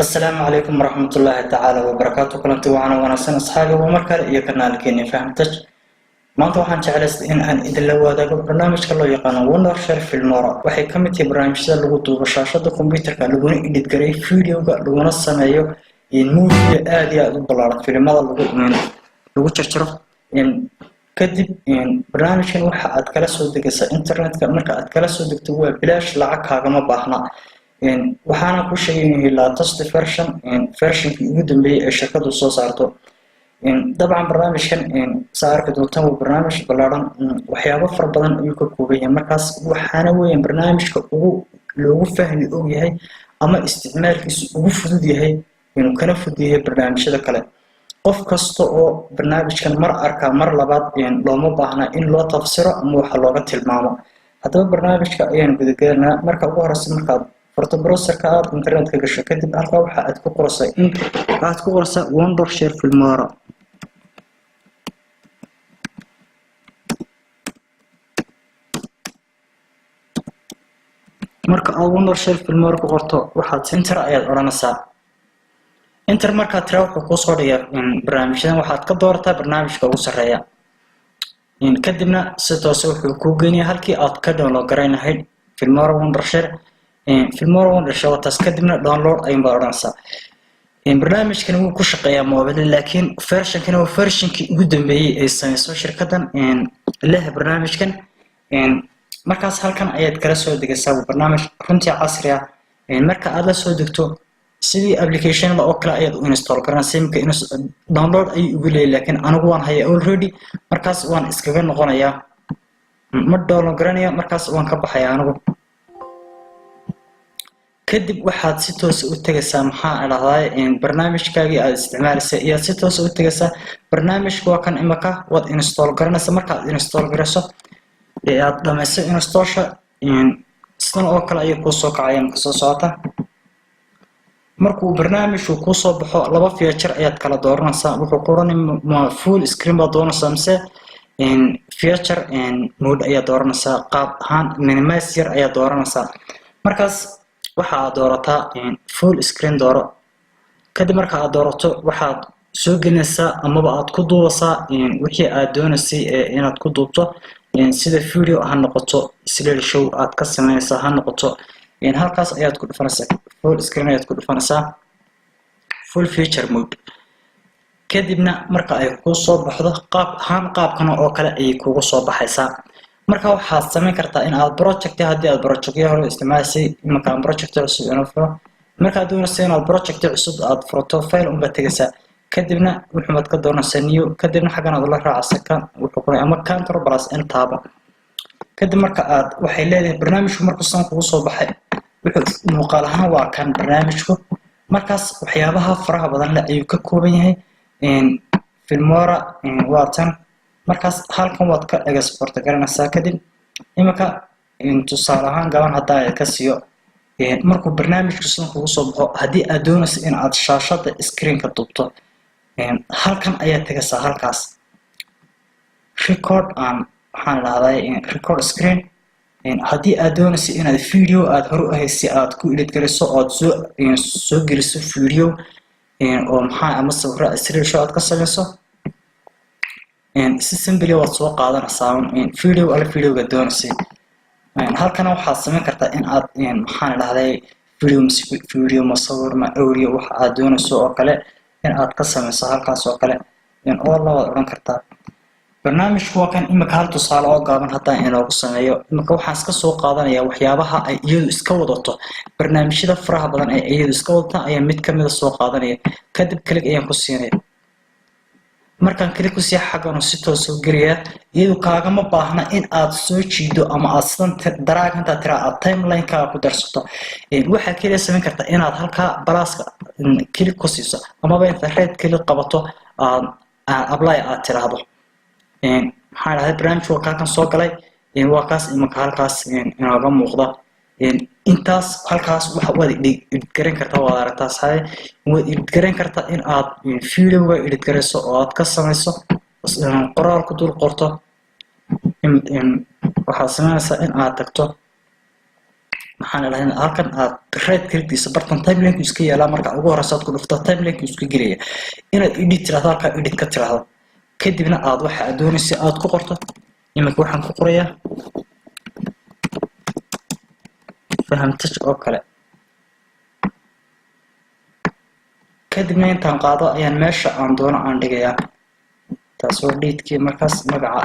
السلام عليكم ورحمة الله تعالى وبركاته كلنتي وأنا وناسن أصحابي ومركل iyo kanaalkeena fahamtay maanta waxaan jeclaystay in aan idin la wadaago barnaamijka loo yaqaan Wondershare Filmora waxay ka mid tahay barnaamijyada lagu duubo shaashada kombiyuutarka laguna edit gareeyo fiidiyoga laguna sameeyo movie aad iyo aad u ballaaran filimada lagu jarjaro kadib barnaamijkan waxa aad kala soo degaysaa internetka marka aad kala soo degto waa bilaash lacag kaagama baahna waxaana ku sheegay latest version-kii ugu dambeeyay ee shirkadu soo saarto dabcan barnaamijkan saarka doonta waa barnaamij ballaaran waxyaabo fara badan ayuu ka kooban yahay markaas waxaana weeyaan barnaamijka loogu fahmi og yahay ama isticmaalkiisu ugu fudud yahay inuu kana fudud yahay barnaamijyada kale qof kasta oo barnaamijkan mar arka mar labaad looma baahna in loo tafsiro ama waxa looga tilmaamo haddaba barnaamijka ayaan gudagaynaa marka ugu horeysa markaad فرت بروسر كأرض إنترنت كجش كتب ألقى واحد كقرصة إن قاعد كقرصة Wondershare Filmora مركا Wondershare Filmora كقرطة واحد إنتر أياد أرانا ساعة إنتر مركا تروح كقصة ريا برنامجنا واحد كدورته برنامج كقصة ريا إن كدمنا ستوسوي كوجيني هالكي أتكلم لو قرينا هيد Filmora Wondershare Filmora Wondershare taas kadibna download ayaan baaranaysaa barnaamijkan wuu ku shaqeeyaa mobile laakiin version-kan waa version-kii ugu dambeeyay ee sameeyay shirkaddan leh barnaamijkan markaas halkan ayaad kala soo degaysaa barnaamij runtii casri ah marka aad la soo degto sidii application-da oo kale ayaad u install garanaysaa imka download ay ugu leeyahay laakiin anigu waan hayaa already markaas waan iskaga noqonayaa ma download garanaya markaas waan ka baxayaa anigu kadib waxaad si toos u tagaysaa maxaa dhahday barnaamijkaagii aad isticmaalaysaa iyo si toos u tagaysaa barnaamijku waa kan imaka wad install garanaysaa markaad install garayso ee aad dhamayso installsha sidoo oo kale ay ku soo kacayaan ka soo socota markuu barnaamijku ku soo baxo laba feature ayaad kala dooranaysaa wuxuu qoranay full screen baad doonaysaa mise feature mode ayaad dooranaysaa qaab ahaan minimize yar ayaad dooranaysaa markaas waxaad doorataa full screen dooro kadib marka aad doorato waxaad soo gelinaysaa amaba aad ku duubaysaa wixii aad doonaysay inaad ku duubto sida video ha noqoto slideshow aad ka sameynaysaa ha noqoto halkaas ayaad ku dhufanaysaa full screen ayaad ku dhufanaysaa full feature mode kadibna marka ay ku soo baxdo qaabkan oo kale ay kugu soo baxaysaa marka waxaad sameyn kartaa in aad project haddii aad projectyo hore isticmaashay marka project cusub inuu furo marka aad doonayso in aad project cusub aad furto file un baad tagaysaa kadibna wuxuud ka doonaysaa new kadibna xagan aad la raacaysaa kan wuxuu qoray ama control plus tab kadib marka aad waxay leedahay barnaamijku markuu san kugu soo baxay wuxuu muuqaal ahaan waa kan barnaamijku markaas waxyaabaha faraha badan la ayuu ka kooban yahay Filmora waa tan markaas halkan waad ka export garanaysaa kadib imika tusaale ahaan gaban hadaa ka siiyo markuu barnaamijku soo kugu soo baxo hadii aad doonayso in aad shaashada screen-ka duubto halkan ayaa tagaysaa halkaas record waxaan lahaaday record screen hadii aad doonayso in aad video aad hore u haysi aad ku edit garayso oo soo geliso video oo maxaa ama sawirro slideshow aad ka sameyso si simple waad soo qaadanaysaa video-ga doonaysay halkan waxaad sameyn kartaa in aad maxaan dhahday video masawir ma audio waxa aad doonayso oo kale in aad ka sameyso halkaas oo kale oo la wada oran kartaa barnaamijku waa kan imika hal tusaale oo gaaban haddaan inoogu sameeyo imika waxaan iska soo qaadanayaa waxyaabaha ay iyadu iska wadato barnaamijyada faraha badan ee iyadu iska wadata ayaa mid ka mid ah soo qaadanaya kadib kalik ayaan ku siinaya markaan kali ku sii xagan si toos u geliya iyadoo kaagama baahna in aad soo jiido ama aad sidan drag inta tira aad timeline-ka ku darsato waxa kaliya sameyn karta inaad halka balaaska kali ku siiso ama inta red kali qabato apply aad tiraahdo maxaa dhahay barnaamijku kan soo galay waa kaas imika halkaas inooga muuqda intaas halkaas waxa wada edit garan kartaa wada aragtaa saay wada edit garan kartaa in aad video-ga edit garayso oo aad ka sameyso qoraal ku dul qorto waxaad sameynaysaa in aad tagto maxaan lahayn halkan aad right clickdiisa bartan timeline iska yaala marka ugu horeysa aad ku dhufto timeline iska gelaya inaad edit tiraahdo halka edit ka tiraahdo kadibna aad waxa aad doonayso aad ku qorto iminka waxaan ku qorayaa fahamtay oo kale kadibna intaan qaado ayaan meesha aan doono aan dhigayaa taasoo date-kii markaas magaca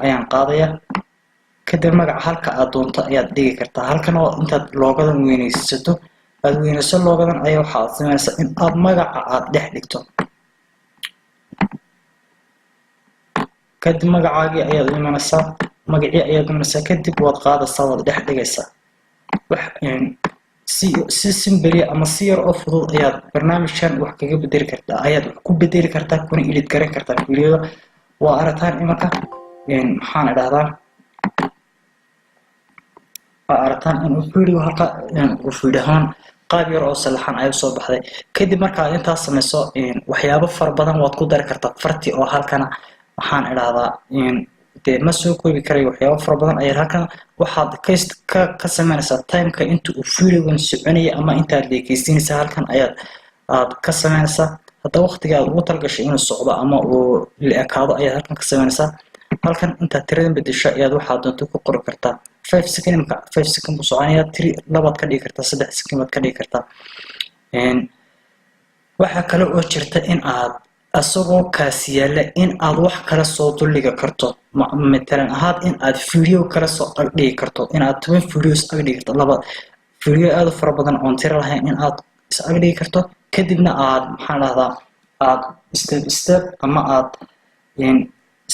ayaan qaadayaa kadib magaca halka aad doonto ayaad dhigi kartaa halkan oo intaad loogadan weynaysato aad weynayso loogadan ayaa waxa aad sameynaysaa in aad magaca aad dhex dhigto kadib magacaagii ayaad imanaysaa magacii ayaad imanaysaa kadib waad qaadaysaa waad dhex dhigaysaa wax si simple ama si yar oo fudud ayaad barnaamijkan wax kaga bedeli kartaa ayaad wax ku bedeli kartaa kuna edit garan kartaa videoda waa arataan imanka maxaan idhahdaa arataan in video halka uu fiidahan qaab yar oo salaxan ay soo baxday kadib marka aad intaas sameyso waxyaabo far badan waad ku dari kartaa farti oo halkana waxaan idhahdaa de ma soo koobi karay waxyaabo far badan ay halkan waxaad ka sameynaysaa timeka inta uu videogan soconaya ama inta aad leekaysiinaysaa halkan aad ka sameynaysaa hadda waqtiga aad ugu talgashay inuu socdo ama uu leekaado ayaad halkan ka sameynaysaa halkan inta tirada bedesho ayaad waxa doonto ku qori kartaa 5 second marka 5 second buu soconaya 3 labaad ka dhigi kartaa 3 second baad ka dhigi kartaa waxa kale oo jirta in aad asagoo kaas yaala in aad wax kala soo duliga karto مثلا ahaad in aad video kala soo dhigi karto in aad 10 videos dhigi karto laba video aad fara badan oo tiro lahayn in aad is dhigi karto kadibna aad maxaan lahdaa aad step ama aad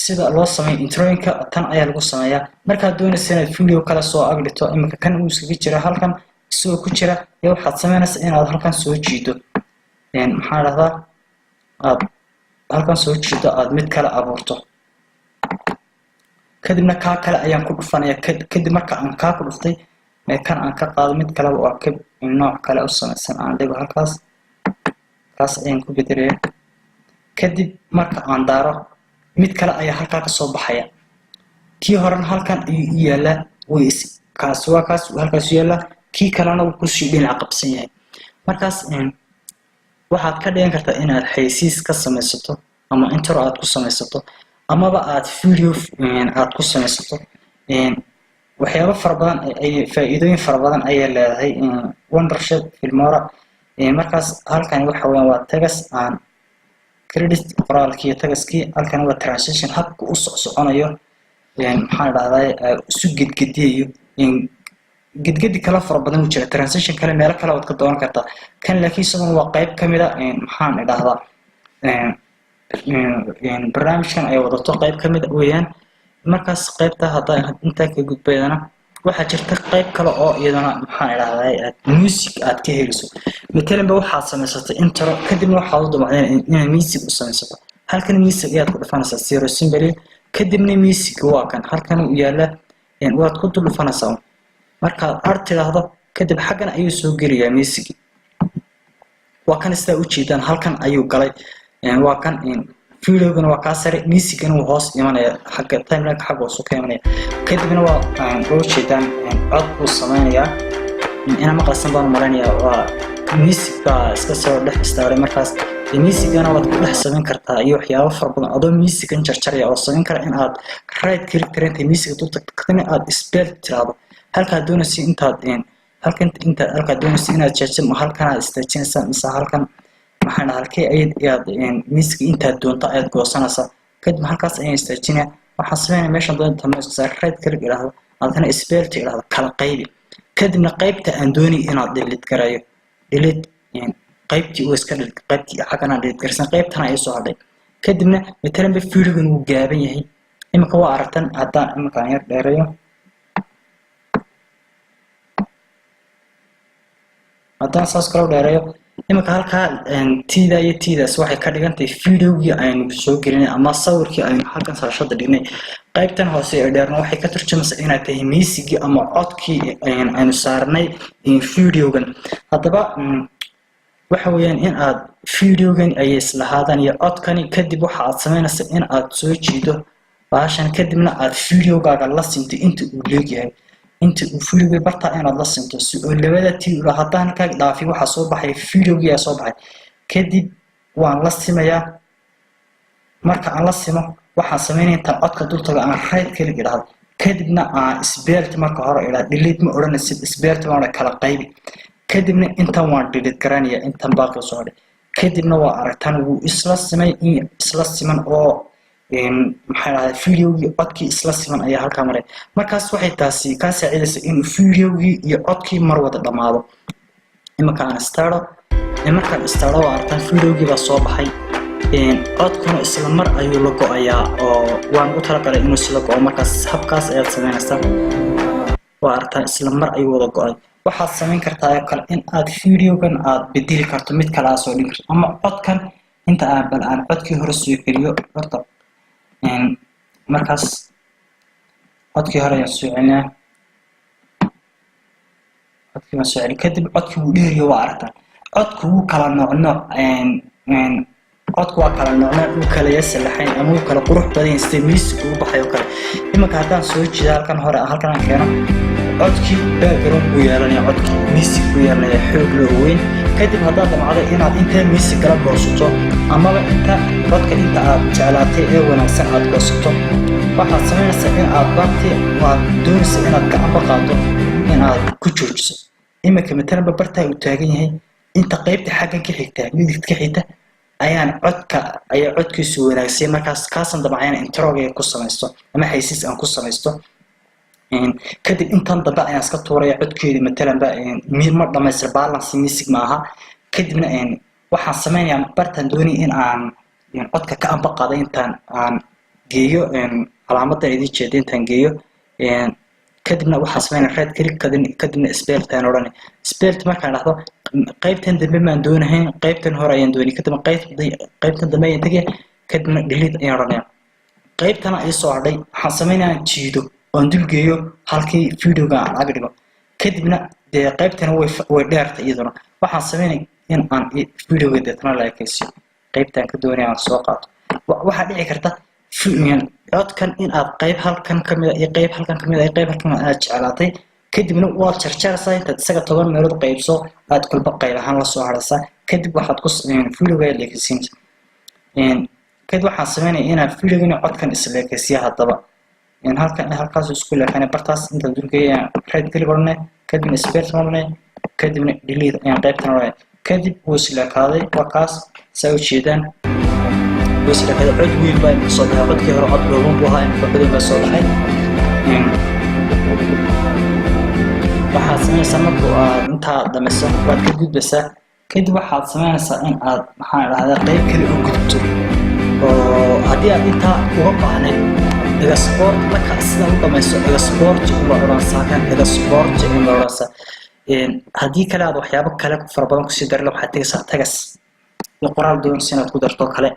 sida loo sameeyo introinka tan ayaa lagu sameeyaa marka doonaysa inaad video kala soo dhigto imika kan uu iskaga jira halkan soo ku jira iyo waxaad sameynaysaa in aad halkan soo jiido maxaan lahdaa aad halkan soo jiido aad mid kala abuurto kadibna ka kale ayaan ku dhufanayaa kadib marka aan ka ku dhuftay kan aan ka qaado mid kale oo ka nooc kale u samaysan aan dhigo halkaas kaas ayaan ku bedelayaa kadib marka aan daaro mid kale ayaa halka ka soo baxaya kii horan halkan yaala ways kaas waa kaas halkaas yaala kii kalena uu ku sii dhinac qabsan yahay markaas waxaad ka dhigan kartaa inaad xaysiis ka samaysato ama intro aad ku samaysato ama aad video aad ku samaysato waxyaabo far badan ay faa'iidooyin far badan ay leedahay Wondership Filmora markaas halkan waxa weeyaan waa tagas aan credit qoraalkii tagaskii halkan waa transition habka u soconayo maxaan dhahday isu gidgidiyo gidgidi kala far badan u jira transition kale meel kale wad ka dooran kartaa kan laakiin sidoo waa qayb kamid ah maxaan dhahdaa barnaamijkan ay wadato qayb kamid ah weeyaan markaas qaybta hadda inta ka gudbayna waxa jirta qayb kale oo iyadana maxaan dhahday music aad ka heliso midkeenba waxa samaysatay intro kadib waxa uu damacday in music u samaysato halkan music ayaad ku dhufanaysaa zero symbol kadibna music waa kan halkan uu yaala waad ku dhufanaysaa marka art tiraahdo kadib xagan ayuu soo geliyaa music waa kan sida u jeedaan halkan ayuu galay waa kan videogana waa ka sare musicana uu hoos imanaya xagga timeline xagga oo soo keenaya kadibna waa loo jeedaan cod uu sameeyaa ina ma qasan baan maranaya waa musica iska soo dhex istaaray markaas musicana waad ku dhex sameyn kartaa iyo waxyaabo far badan adoo musican jarjaraya oo sameyn kara in aad right click karanta music tu tagtana aad spell tiraado halka doonaysi intaad halkan inta halka doonaysi inaad jarjarto halkan aad istaajinaysaa mise halkan maxaan halkay ayaad music inta doonto ayaad goosanaysaa kadib halkaas ayaan istaajinaa waxaan sameeynaa meeshan doonta meesha right click ilaahdo adana spell ilaahdo kala qaybi kadibna qaybta aan doonay inaad delete garayo delete qaybtii oo iska delete qaybtii xaqana delete garsan qaybtana ay soo hadhay kadibna midna videogan uu gaaban yahay imika waa aragtan haddaan imika yar dheereeyo haddaan saas kala dheereeyo imika halka tiidaas waxay ka dhigantahay videogii aynu soo gelinay ama sawirkii aynu halkan saashada dhignay qaybtan hoose ee dheerna waxay ka turjumaysaa inay tahay miisigii ama codkii aynu saarnay videogan haddaba waxa weeyaan in aad videogan ay islahaadaan iyo codkani kadib waxa aad sameynaysaa in aad soo jiido baashan kadibna aad videogaaga la sinto inta uu leeyahay inta uu videoga barta inaad la sinto si oo labada tii ula hadaan ka dhaafi waxa soo baxay videoga soo baxay kadib waan la simayaa marka aan la simo waxaan sameeynaa inta codka dultaga aan right click idhaahdo kadibna aan spelled marka hore idhaahdo delete ma oranaysid spelled waa kala qaybi kadibna inta waan delete garanaya inta baaqi soo hadhay kadibna waa aragtaan uu isla siman oo maxay ahayd videoga codkii isla siman ayaa halka maray markaas waxay taasi ka saacidaysaa in videoga iyo codkii mar wada dhamaado imaka aan staro waa aragtaan videoga baa soo baxay codkuna isla mar ayuu la go'ayaa oo waan u talagalay inuu isla go'o markaas habkaas ayaad sameynaysaa waa aragtaan isla mar ayuu wada go'ay waxaad sameyn kartaa kale in aad videogan aad bedeli karto mid kale soo dhigi karto ama codkan inta aan codkii hore soo geliyo horta markaas codkii hore ayaan soo celinaa codkii ma soo celin kadib codkii uu dheeriyo waa aragtaan codku wuu kala nooc codku waa kala nooc uu kala yaslaxayn ama uu kala qurux badan sida music uu baxayo kale imaka hadaan soo jeedo halkan hore halkan aan keeno codkii background uu yeelanaya codkii music uu yeelanaya xoog loo weyn kadib hadaan damacdo inaad inta music kala goosato ama inta codka inta aad jeclaatay ee wanaagsan aad goosato waxaad sameynaysaa in aad barti waad doonaysaa inaad gacan ka qaado in aad ku joojiso imaka midna barta uu taagan yahay inta qaybta xaggan ka xigta midigta ka xigta ayaan codkiisu wanaagsan markaas kaasan dabacayna introga ku samaysto ama haysis aan ku samaysto kadib intan daba ayaan iska tuuraya codkeedii matalan ba ma dhamaystir balance music maaha kadibna waxaan sameynayaa bartan dooni in aan codka ka amba qaado intaan aan geeyo calaamadda idin jeedin intaan geeyo kadibna waxaan sameynaa right click kadibna spelled aan oranay spelled markaan dhahdo qaybtan dambe maan doonahay qaybtan hore ayaan doonay kadibna qaybtan dambe ayaan tagay kadibna delete ayaan oranay qaybtana ay soo hadhay waxaan sameynaa jiido oo dul geeyo halkii videoga aan ag dhigo kadibna qaybtana way dheertay iyaduna waxaan sameynaa in aan videoga deetana la ekaysiyo qaybtan ka doonay aan soo qaato waxa dhici karta codkan in aad qayb halkan kamid ah iyo qayb halkan kamid ah iyo qayb halkan aad jeclaatay kadibna waad jarjaraysaa intaad isaga 10 meelood qaybso aad kulba qayb ahaan la soo haraysaa kadib waxaad ku videoga leekaysiinaysaa kadib waxaan sameynaa inaan videoga codkan isla ekaysiyo hadaba halkaas isku leeyahay bartaas inta durgeeya right click orne kadibna space orne kadibna delete ayaan qaybtan orne kadib wuu isla kaaday wakaas soo jeedaan وسيلة هذا عد وين باين صدها عد كهر عد لون بوها إن فبدأ ما صدها واحد سمعنا سمك وأنت دمسه وقت كجود بس كده واحد سمعنا سأين هذا قريب كله كتبته وهذه أنت وقعنا إذا سبورت لك أصلا وقع إذا سبورت وراسا كان إذا سبورت وراسا هذه كلا وحيابك كلا فربنا كسيدر لو حتى تجس القرآن دون سنة تقدر توكله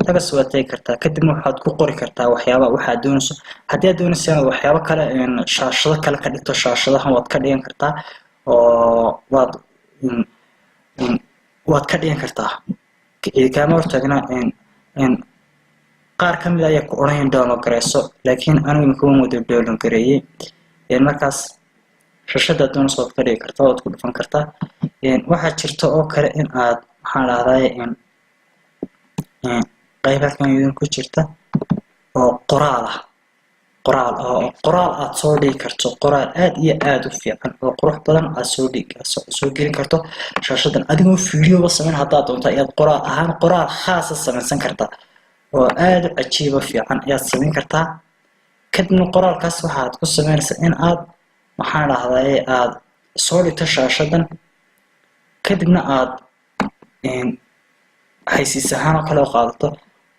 tagas waa tay kartaa kadib waxaad ku qori kartaa waxyaabo waxa doonayso hadii aad doonayso waxyaabo kale shaashado kale ka dhigto shaashadahan waad ka dhigan kartaa oo waad ka dhigan kartaa kaama hortagna qaar kamid ah ku oranayaan download gareyso laakiin anigu ma kuma wada download gareeyay markaas shaashada doonayso waad ka dhigi kartaa waad ku dhufan kartaa waxa jirta oo kale in aad waxaan raadayay qayb halkan idin ku jirta oo qoraal aad soo dhigi karto qoraal aad iyo aad u fiican oo qurux badan aad soo gelin karto shaashadan adigoo video sameyn hadaa doonto ayaad qoraal khaas ah samaysan kartaa oo aad u cajiib fiican ayaad sameyn kartaa kadibna qoraalkaas waxaad ku sameynaysaa in aad waxaan raahday aad soo dhigto shaashadan kadibna aad haysiis ahaan oo kale qaadato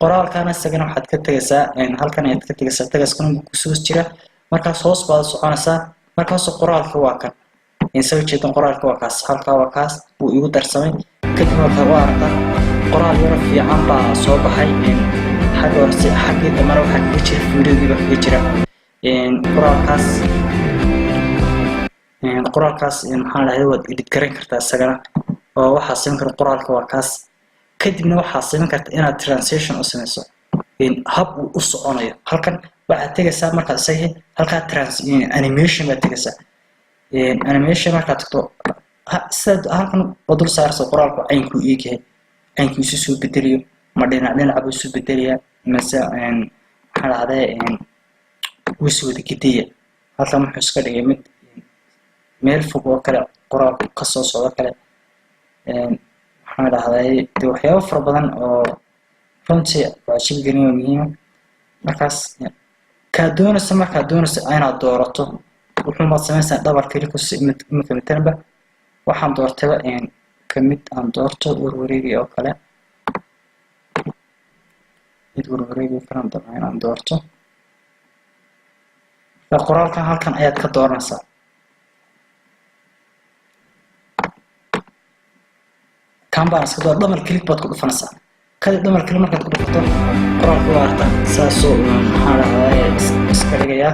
qoraalkana isagana waxaad ka tagaysaa halkan ayaad ka tagaysaa tagaskan ku soo jira markaas hoos baad soconaysaa markaas qoraalka waa kan soo jeedin qoraalka waa kaas halka waa kaas uu igu darsamay kadib waxa waa aragtaa qoraal yar fiican baa soo baxay xagga horse xagga damar waxa ka jira videoga ka jira qoraalkaas maxaa lahayd waad edit garan kartaa isagana oo waxa sameyn kara qoraalka waa kaas kadibna waxa sameyn kartaa inaad translation u sameyso hab u soconayo halkan waxa tagaysaa marka saxiix halka animation ba tagaysaa animation markaad tagto sida halkan wadul saarso qoraalku caynku eegyahay caynkiisu soo bedeliyo ma dhinac buu soo bedeliyaa mise waxa dhacday wuu soo degidiya halkan wuxuu iska dhigay mid meel fog oo kale qoraalku ka soo socdo kale waxa dhacday waxyaabo fara badan oo runtii waa shil gelin muhiim markaas ka doonaysa inaad doorato wuxuu ma sameeyay double click ku imikaanba waxaan doortaba kamid aan doorto warwareegi oo kale mid warwareegi aan doorto qoraalkan halkan ayaad ka dooranaysaa كامبان سكدور دمر كليك باد كدو فنسا كدي دمر كليك marka ku dhufto qoraalku waarta saaso maxaa iska dhigaya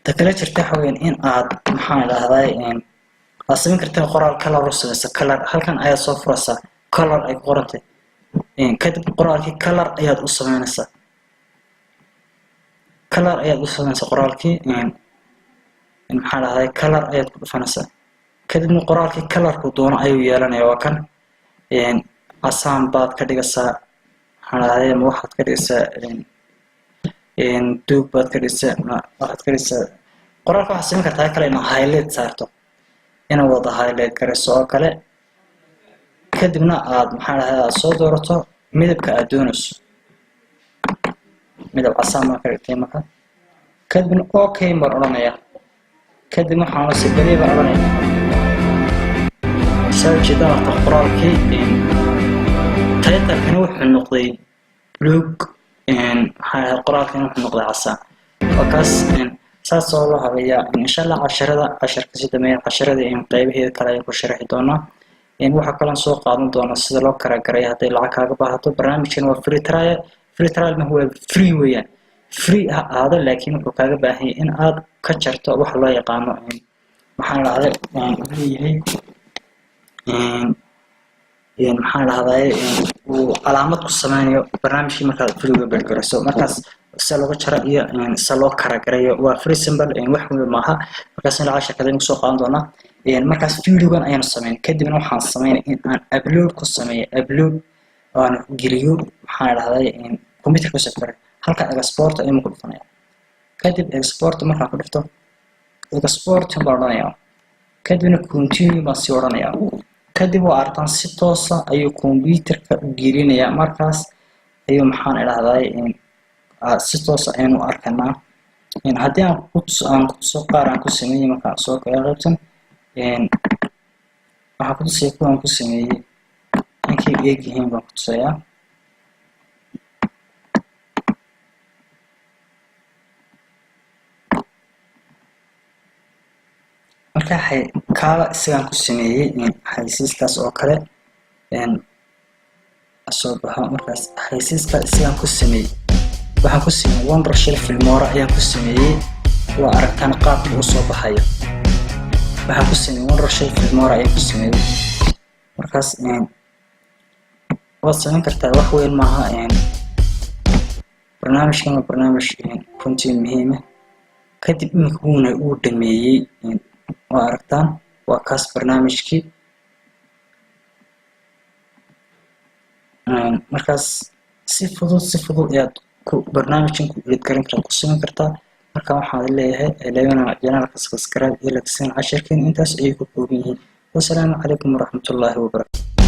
takala jirta xaween in aad maxaa lahaaday asamin kartaa qoraal kala rusaysa color halkan ayaa soo furaysa color ay qorantay kadib qoraalkii color ayaad u sameynaysaa qoraalkii maxaa lahaaday color ayaad ku dhufanaysaa kadibna qoraalkii colorku doono ayuu yeelanaya waa kan asaan baad ka dhigaysaa xalaadeen waxaad ka dhigaysaa duub baad ka dhigaysaa waxaad ka dhigaysaa qoraalka waxa sameyn kartaa kale inaad highlight saarto inaad wada highlight garayso oo kale kadibna aad maxaa lahaadaa soo doorato midabka aad doonayso midab asaan ma ka dhigtay marka kadibna okay mar oranaya kadibna waxaan si bariiba oranaya سوي دارت قراركي تايتل كانوا حنقضي بلوك قراركي حنقضي عصا وكاس ساس الله هبيا إن شاء الله عشرة كسيدة مية عشرة إن قيبه هذا كلا يكون شرح دونا إن واحد كلام سوق قادم دونا سدلوك كراجري هذا العكاك بهاتو برنامج كانوا فري ترايل ما هو فري ويا فري هذا لكن كوكاك باهي إن عاد كشرته واحد الله يقامه محل هذا هي maxaa lahaaday uu calaamad ku sameeyo barnaamijkii markaad video beelgarayso markaas si looga jaro iyo si loo karagarayo waa free symbol wax weyn maaha markaas in la shaqada ku soo qaadan doona markaas videogan ayaan sameeyay kadibna waxaan sameeyay in aan upload ku sameeyo upload aan geliyo maxaa lahaaday computer ku safar halka export ayuu ku dhufanaya kadib export markaan ku dhufto export baan kadibna continue ma sii oranaya kadib waa artan si toos ah ayuu computerka u gelinaya markaas ayuu maxaan ilaahay si toos ah aynu arkanaa haddii aan ku soo qaaran ku sameeyay markaan soo qaybtan waxa ku sii ku sameeyay inkii eegayeen baan ku tusayaa marka kaala isagaan ku sameeyay xaysiiskaas oo kale soo baxa markaas xaysiiska isagaan ku sameeyay waxaan ku sameeyay wondershell filmora ayaan ku sameeyay waa aragtaan qaabka uu soo baxayo waxaan ku sameeyay wondershell filmora ayaan ku sameeyay markaas waad samayn kartaa wax weyn maaha barnaamijkan waa barnaamij runtii muhiim ah kadib imika uu dhameeyay وأركتان وكاس برنامجكي مركز سفضل ياد برنامجكي يتكرم كلا قصين كرتا مركز waxaa leeyahay leeyana janaalka subscribe iyo like 10 10 intaas ay ku koobiyeen wassalaamu calaykum waraxmatullaahi wabarakaatuh